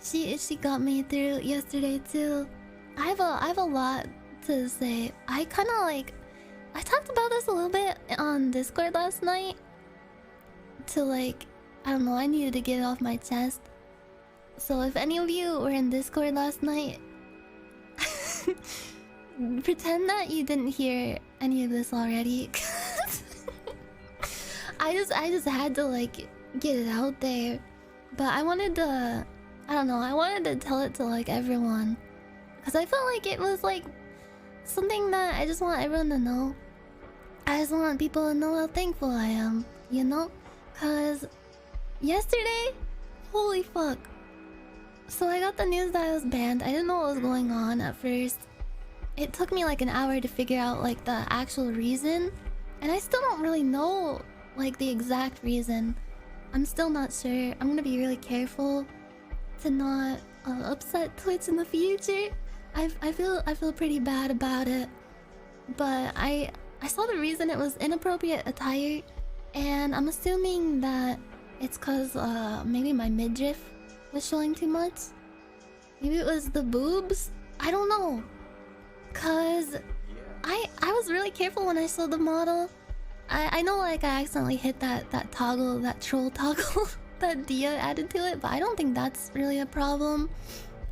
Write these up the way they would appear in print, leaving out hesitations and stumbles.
She got me through yesterday too. I have a lot to say. I kind of like I talked about this a little bit on Discord last night. To like, I don't know. I needed to get it off my chest. So if any of you were in Discord last night, pretend that you didn't hear any of this already. I just had to like get it out there. But I wanted to, I don't know, I wanted to tell it to like everyone. Because I felt like it was like something that I just want everyone to know. I just want people to know how thankful I am, you know? Because yesterday, holy fuck. So I got the news that I was banned. I didn't know what was going on at first. It took me like an hour to figure out like the actual reason. And I still don't really know like the exact reason. I'm still not sure. I'm gonna be really careful to not upset Twitch in the future. I feel pretty bad about it. But I saw the reason. It was inappropriate attire. And I'm assuming that it's cause maybe my midriff was showing too much. Maybe it was the boobs. I don't know. Cause I was really careful when I saw the model. I know like I accidentally hit that toggle, that troll toggle that Dia added to it, but I don't think that's really a problem.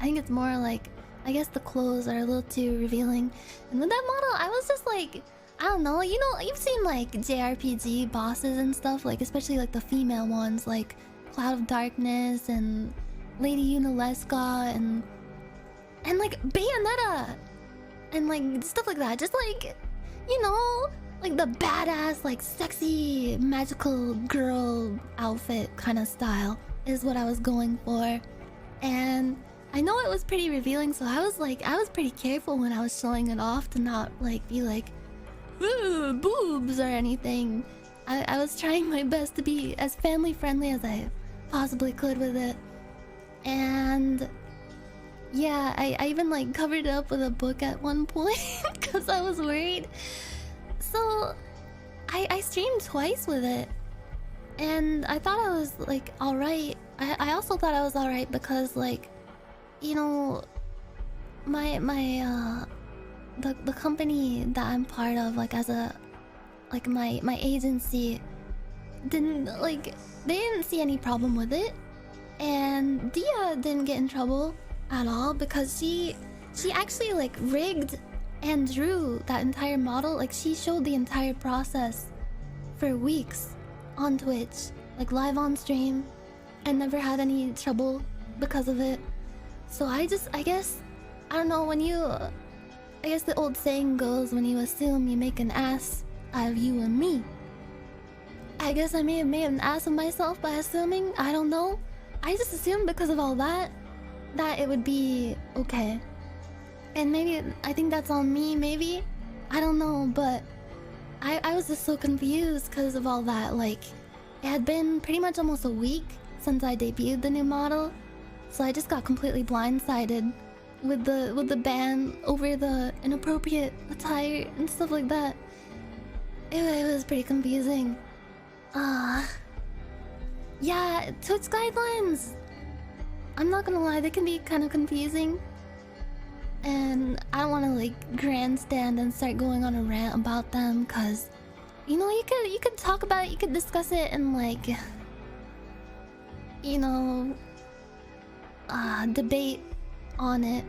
I think it's more like, I guess the clothes are a little too revealing. And with that model, I was just like, I don't know, you know, you've seen like JRPG bosses and stuff, like especially like the female ones, like Cloud of Darkness and Lady Unalesca and like Bayonetta and like stuff like that. Just like, you know, like the badass, like sexy, magical girl outfit kind of style is what I was going for. And I know it was pretty revealing, so I was pretty careful when I was showing it off to not like be like, ooh, boobs or anything. I was trying my best to be as family friendly as I possibly could with it. And yeah, I even like covered it up with a book at one point because I was worried. So I streamed twice with it, and I thought I was like alright. I also thought I was alright because like, you know, the company that I'm part of, like as a like my agency didn't like, they didn't see any problem with it, and Dia didn't get in trouble at all because she actually like rigged and drew that entire model. Like she showed the entire process for weeks on Twitch, like live on stream, and never had any trouble because of it. So I guess, I don't know, when you, I guess the old saying goes, when you assume, you make an ass out of you and me. I guess I may have made an ass of myself by assuming, I don't know. I just assumed because of all that it would be okay. And maybe, I think that's on me, maybe? I don't know, but I was just so confused because of all that. Like, it had been pretty much almost a week since I debuted the new model. So I just got completely blindsided with the ban over the inappropriate attire and stuff like that. It was pretty confusing. Yeah, Twitch guidelines, I'm not gonna lie, they can be kind of confusing. And I don't want to like grandstand and start going on a rant about them, cause you know, you could talk about it, you could discuss it and like, you know, debate on it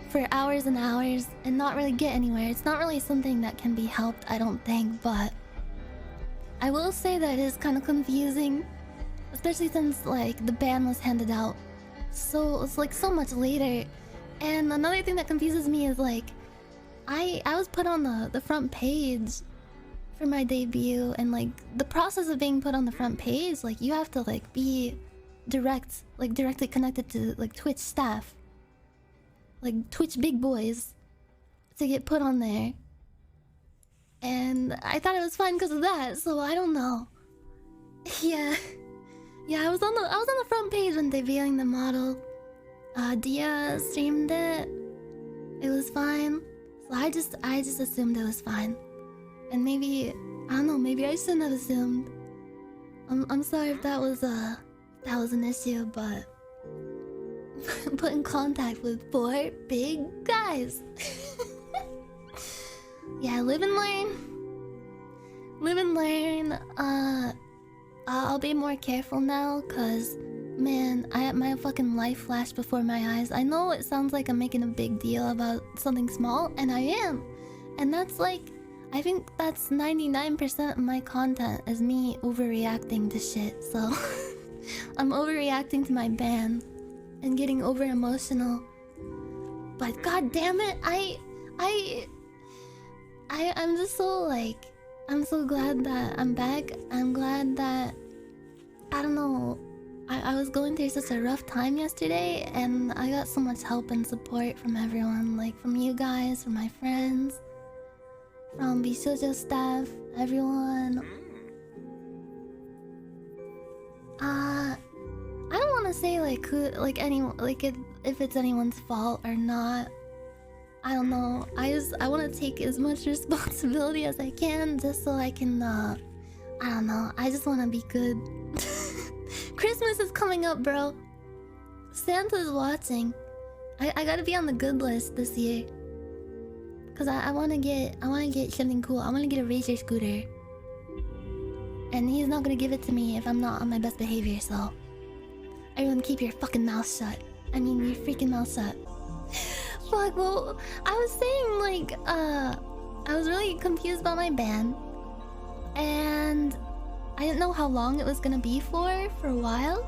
for hours and hours and not really get anywhere. It's not really something that can be helped, I don't think, but I will say that it is kind of confusing, especially since like the ban was handed out so it's like so much later. And another thing that confuses me is like, I was put on the front page for my debut, and like the process of being put on the front page, like you have to like be directly connected to like Twitch staff, like Twitch big boys, to get put on there. And I thought it was fine because of that, so I don't know. Yeah, I was on the front page when debuting the model. Dia streamed it. It was fine. So I just assumed it was fine. And maybe, I don't know, maybe I shouldn't have assumed. I'm sorry if that was an issue, but put in contact with 4 big guys. Yeah, live and learn. Live and learn. I'll be more careful now, cause man, my fucking life flashed before my eyes. I know it sounds like I'm making a big deal about something small, and I am. And that's like, I think that's 99% of my content is me overreacting to shit. So I'm overreacting to my ban and getting over emotional. But god damn it, I'm just so like, I'm so glad that I'm back. I'm glad that, I don't know, I was going through such a rough time yesterday, and I got so much help and support from everyone, like from you guys, from my friends, from vtuber staff, everyone. I don't want to say like who, like anyone, like if it's anyone's fault or not. I don't know. I want to take as much responsibility as I can, just so I can. I don't know. I just want to be good. Christmas is coming up, bro. Santa's watching. I gotta be on the good list this year. Cause I wanna get something cool. I wanna get a Razor scooter. And he's not gonna give it to me if I'm not on my best behavior, so everyone keep your fucking mouth shut. I mean your freaking mouth shut. Fuck, well, I was saying like I was really confused about my ban. And I didn't know how long it was gonna be for a while.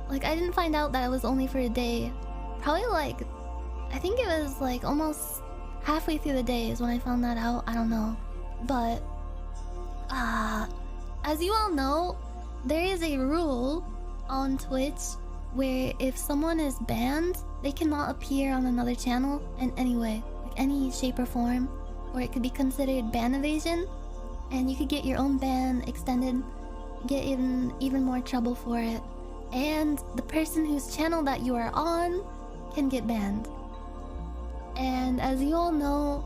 Like, I didn't find out that it was only for a day. Probably like, I think it was like almost halfway through the day is when I found that out. I don't know. But, as you all know, there is a rule on Twitch where if someone is banned, they cannot appear on another channel in any way, like any shape or form, or it could be considered ban evasion. And you could get your own ban extended, get even more trouble for it. And the person whose channel that you are on can get banned. And as you all know,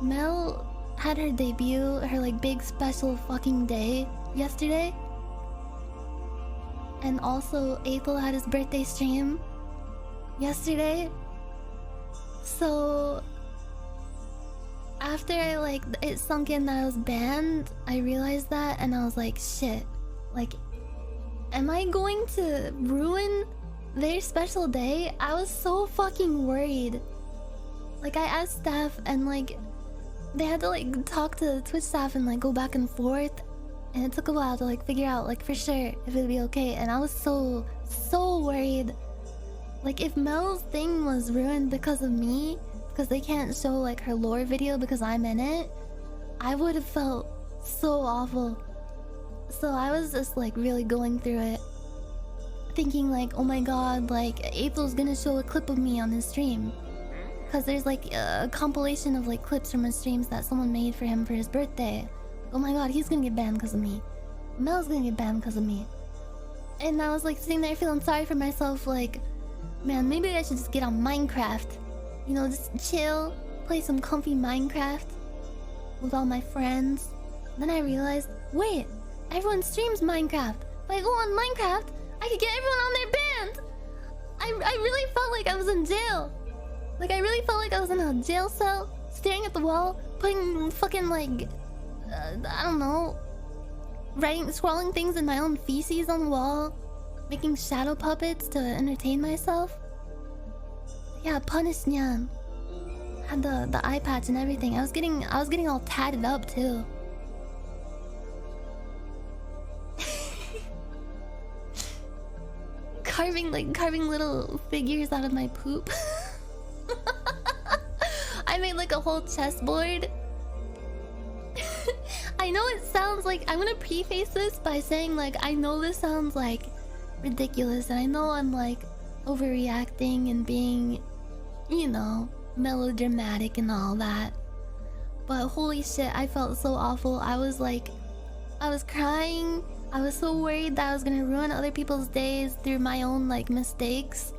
Mel had her debut, her like big special fucking day yesterday. And also April had his birthday stream yesterday. So after it sunk in that I was banned, I realized that, and I was like, shit, like, am I going to ruin their special day? I was so fucking worried. Like, I asked staff, and like, they had to like talk to Twitch staff and like go back and forth, and it took a while to like figure out like for sure if it'd be okay. And I was so worried. Like, if Mel's thing was ruined because of me, because they can't show like her lore video because I'm in it, I would have felt so awful. So I was just like really going through it, thinking like, oh my god, like April's gonna show a clip of me on his stream, because there's like a compilation of like clips from his streams that someone made for him for his birthday. Oh my god, he's gonna get banned because of me. Mel's gonna get banned because of me. And I was like sitting there feeling sorry for myself, like, man, maybe I should just get on Minecraft. You know, just chill, play some comfy Minecraft with all my friends. Then I realized, wait, everyone streams Minecraft. If I go on Minecraft, I could get everyone on their band. I really felt like I was in jail. Like, I really felt like I was in a jail cell, staring at the wall, putting fucking like, I don't know, scrawling things in my own feces on the wall, making shadow puppets to entertain myself. Yeah, punish Nyan. Had the eye patch and everything. I was getting all tatted up too. carving little figures out of my poop. I made like a whole chessboard. I know it sounds like, I'm gonna preface this by saying like, I know this sounds like ridiculous, and I know I'm like overreacting and being, you know, melodramatic and all that, but holy shit, I felt so awful. I was crying. I was so worried that I was gonna ruin other people's days through my own like mistakes.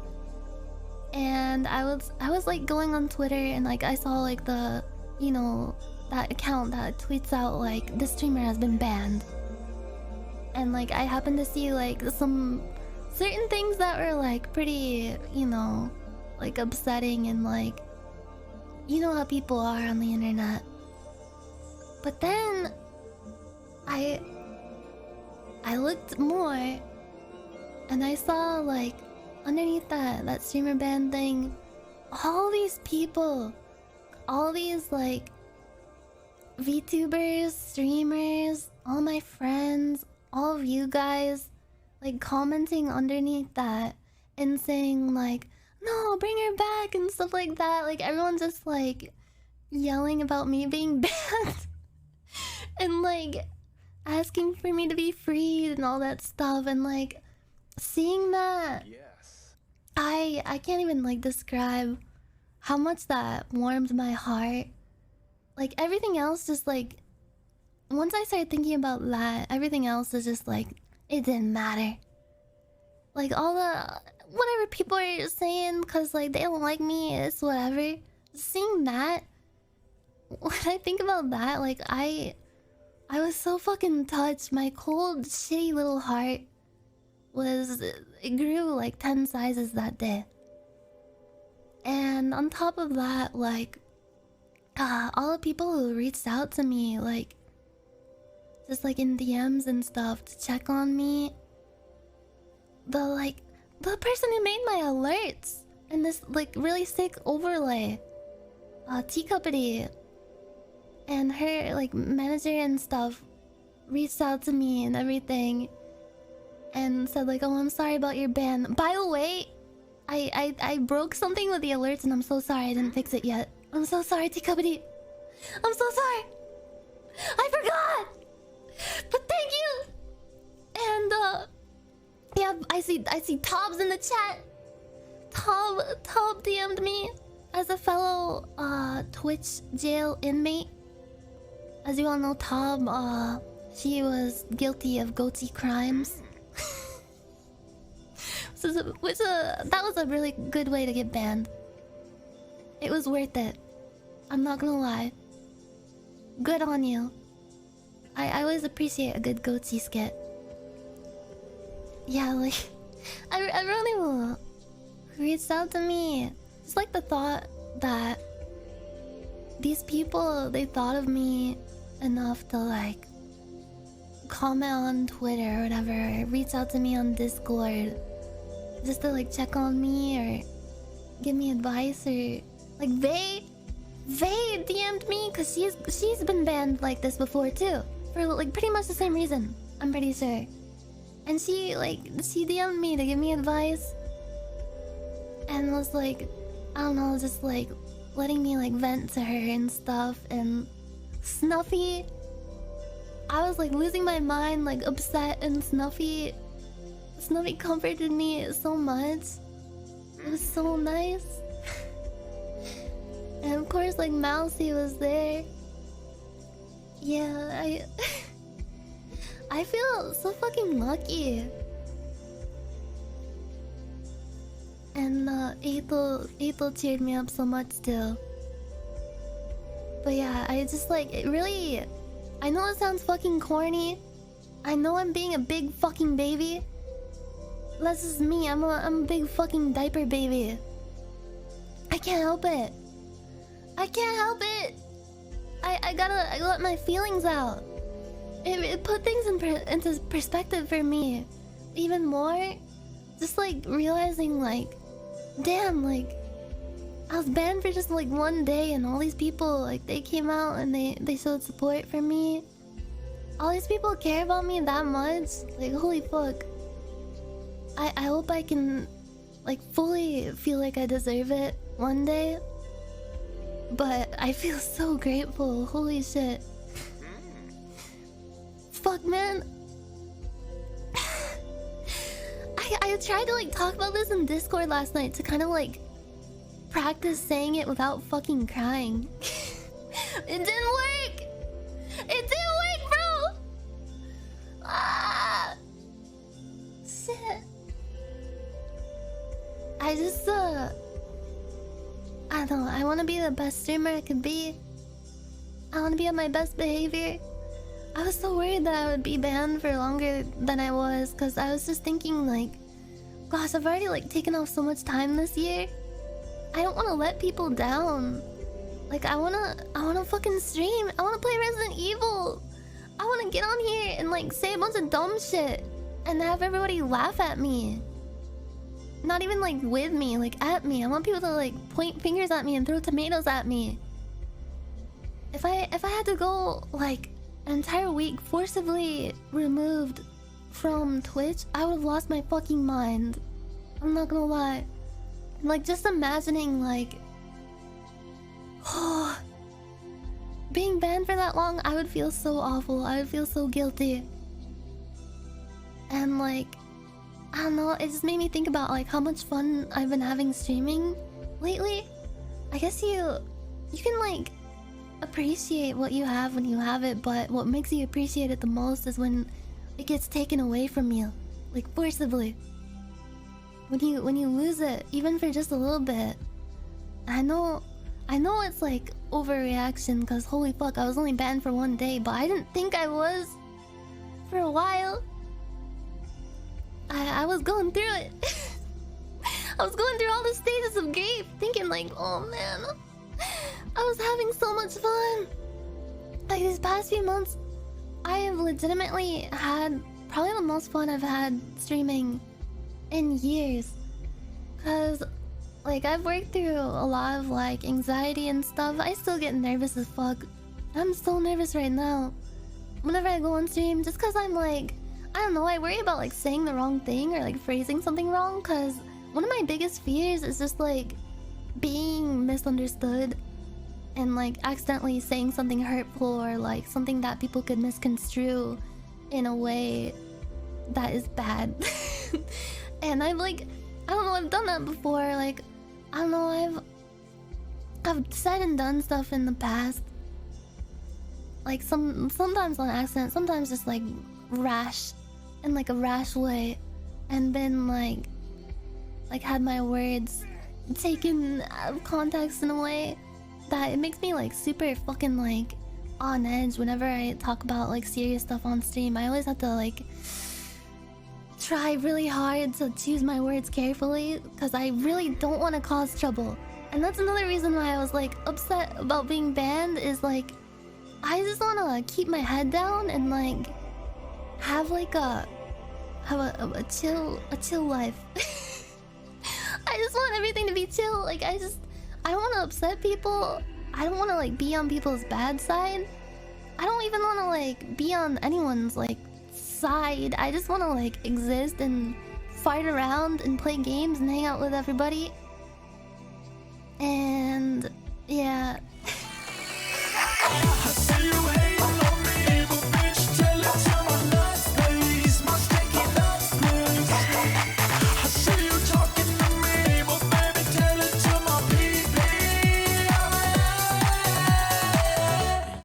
And I was like going on Twitter, and like I saw like the, you know, that account that tweets out like this streamer has been banned, and like I happened to see like some certain things that were like pretty, you know, like upsetting and like, you know how people are on the internet. But then I looked more and I saw like underneath that streamer ban thing, all these people, all these like VTubers, streamers, all my friends, all of you guys, like commenting underneath that and saying like, no, bring her back and stuff like that. Like everyone just like yelling about me being banned and like asking for me to be freed and all that stuff. And like seeing that, Yes. I can't even like describe how much that warmed my heart. Like everything else just like, once I started thinking about that, everything else is just like, it didn't matter. Like all the whatever people are saying because like they don't like me, it's whatever. Seeing that, when I think about that, like I was so fucking touched. My cold shitty little heart it grew like 10 sizes that day. And on top of that, like all the people who reached out to me, like just like in DMs and stuff to check on me. The person who made my alerts and this like really sick overlay, Teacuppity, and her like manager and stuff reached out to me and everything and said like, oh, I'm sorry about your ban. By the way, I broke something with the alerts and I'm so sorry I didn't fix it yet. I'm so sorry, Teacuppity. I'm so sorry. I forgot. But thank you. And yeah, I see Tobs in the chat. Tob DM'd me as a fellow Twitch jail inmate. As you all know, Tob, she was guilty of goatee crimes. That was a really good way to get banned. It was worth it. I'm not gonna lie. Good on you. I always appreciate a good goatee skit. Yeah, like I really will reached out to me. Just like the thought that these people, they thought of me enough to like comment on Twitter or whatever, reach out to me on Discord just to like check on me or give me advice, or like they DM'd me because she's been banned like this before too, for like pretty much the same reason, I'm pretty sure. And she DM'd me to give me advice and was like, I don't know, just like letting me like vent to her and stuff. And Snuffy, I was like losing my mind, like upset, and Snuffy comforted me so much. It was so nice. And of course like Mousy was there. Yeah, I feel so fucking lucky. And Ethel cheered me up so much too. But yeah, I just like, it really, I know it sounds fucking corny. I know I'm being a big fucking baby. That's just me. I'm a big fucking diaper baby. I can't help it. I can't help it. I gotta let my feelings out. It put things into perspective for me even more. Just like realizing like, damn, like I was banned for just like one day and all these people like they came out and they showed support for me. All these people care about me that much. Like holy fuck. I hope I can like fully feel like I deserve it one day. But I feel so grateful. Holy shit. Fuck, man. I tried to like talk about this in Discord last night to kind of like practice saying it without fucking crying. It didn't work. It didn't work, bro. Ah, shit. I just I don't know. I want to be the best streamer I could be. I want to be at my best behavior. I was so worried that I would be banned for longer than I was, because I was just thinking like, Gosh, I've already like taken off so much time this year. I don't want to let people down. Like I wanna fucking stream. I wanna play Resident Evil. I wanna get on here and like say a bunch of dumb shit and have everybody laugh at me. Not even like with me, like at me. I want people to like point fingers at me and throw tomatoes at me. If I had to go like an entire week forcibly removed from Twitch, I would have lost my fucking mind. I'm not gonna lie. Like just imagining like being banned for that long, I would feel so awful. I would feel so guilty. And like I don't know, it just made me think about like how much fun I've been having streaming lately. I guess you can like appreciate what you have when you have it, but what makes you appreciate it the most is when it gets taken away from you, like forcibly. When you lose it, even for just a little bit. I know it's like overreaction, because holy fuck, I was only banned for 1 day, but I didn't think I was for a while. I was going through it. I was going through all the stages of grief, thinking like, oh man, I was having so much fun. Like these past few months, I have legitimately had probably the most fun I've had streaming in years. Cause like I've worked through a lot of like anxiety and stuff. I still get nervous as fuck. I'm so nervous right now whenever I go on stream, just cause I'm like, I don't know, I worry about like saying the wrong thing or like phrasing something wrong. Cause one of my biggest fears is just like being misunderstood and like accidentally saying something hurtful or like something that people could misconstrue in a way that is bad. And I've like, I don't know, I've done that before. Like, I don't know, I've said and done stuff in the past. Like sometimes on accident, sometimes just like rash, in like a rash way, and been like had my words taken out of context in a way that it makes me like super fucking like on edge whenever I talk about like serious stuff on stream. I always have to like try really hard to choose my words carefully, because I really don't want to cause trouble. And that's another reason why I was like upset about being banned, is like I just want to keep my head down and like have like a chill life. I just want everything to be chill. Like I don't want to upset people. I don't want to like be on people's bad side. I don't even want to like be on anyone's like side. I just want to like exist and fight around and play games and hang out with everybody. And yeah.